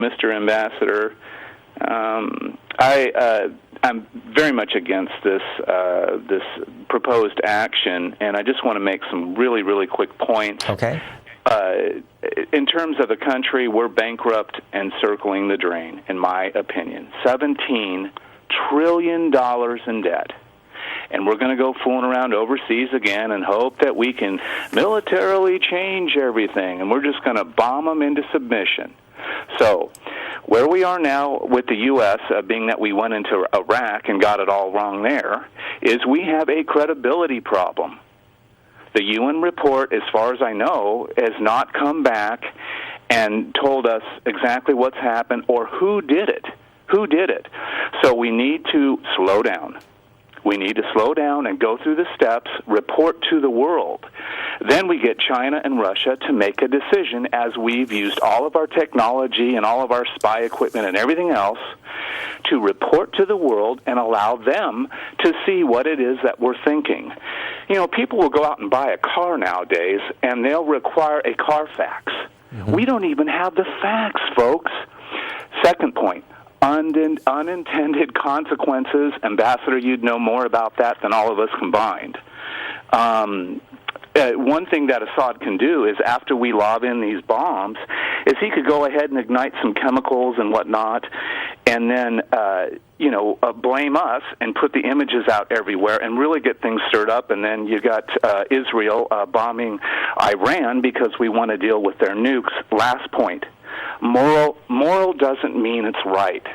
Mr. Ambassador. I'm very much against this proposed action, and I just want to make some really, really quick points. Okay. In terms of the country, we're bankrupt and circling the drain, in my opinion. $17 trillion in debt. And we're going to go fooling around overseas again and hope that we can militarily change everything, and we're just going to bomb them into submission. So where we are now with the U.S., being that we went into Iraq and got it all wrong there, is we have a credibility problem. The UN report, as far as I know, has not come back and told us exactly what's happened or who did it. Who did it? So we need to slow down. We need to slow down and go through the steps, report to the world. Then we get China and Russia to make a decision, as we've used all of our technology and all of our spy equipment and everything else to report to the world and allow them to see what it is that we're thinking. You know, people will go out and buy a car nowadays, and they'll require a Carfax. Mm-hmm. We don't even have the facts, folks. Second point. Unintended consequences. Ambassador, you'd know more about that than all of us combined. One thing that Assad can do is, after we lob in these bombs, is he could go ahead and ignite some chemicals and whatnot, and then blame us and put the images out everywhere and really get things stirred up. And then you got Israel bombing Iran because we want to deal with their nukes. Last point. Moral doesn't mean it's right.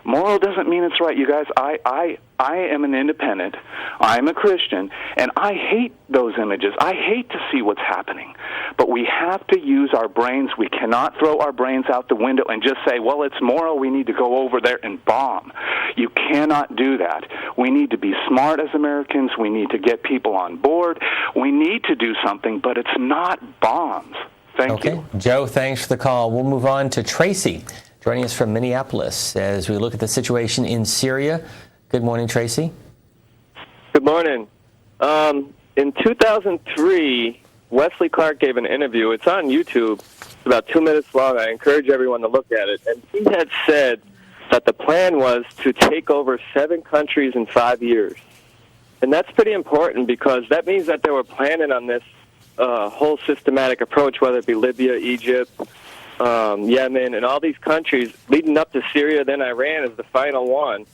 Moral doesn't mean it's right, you guys. I am an independent. I'm a Christian, and I hate those images. I hate to see what's happening. But we have to use our brains. We cannot throw our brains out the window and just say, well, it's moral, we need to go over there and bomb. You cannot do that. We need to be smart as Americans. We need to get people on board. We need to do something, but it's not bombs. Thank you. Joe, thanks for the call. We'll move on to Tracy, joining us from Minneapolis as we look at the situation in Syria. Good morning, Tracy. Good morning. In 2003, Wesley Clark gave an interview. It's on YouTube. It's about 2 minutes long. I encourage everyone to look at it. And he had said that the plan was to take over 7 countries in 5 years. And that's pretty important, because that means that they were planning on this whole systematic approach, whether it be Libya, Egypt, Yemen, and all these countries leading up to Syria, then Iran is the final one.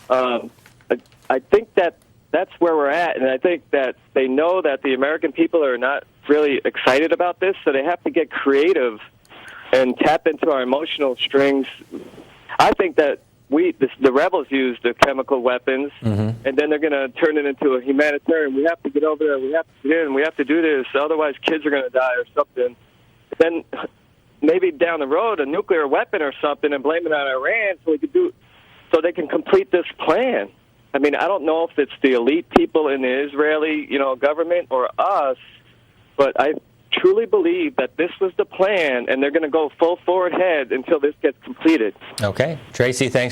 I think that that's where we're at, and I think that they know that the American people are not really excited about this, so they have to get creative and tap into our emotional strings. I think that the rebels use the chemical weapons, and then they're going to turn it into a humanitarian. We have to get over there. We have to get in. We have to do this. Otherwise, kids are going to die or something. Then maybe down the road, a nuclear weapon or something, and blame it on Iran so they can complete this plan. I mean, I don't know if it's the elite people in the Israeli, government or us, but I truly believe that this was the plan, and they're going to go full forward head until this gets completed. Okay. Tracy, thanks.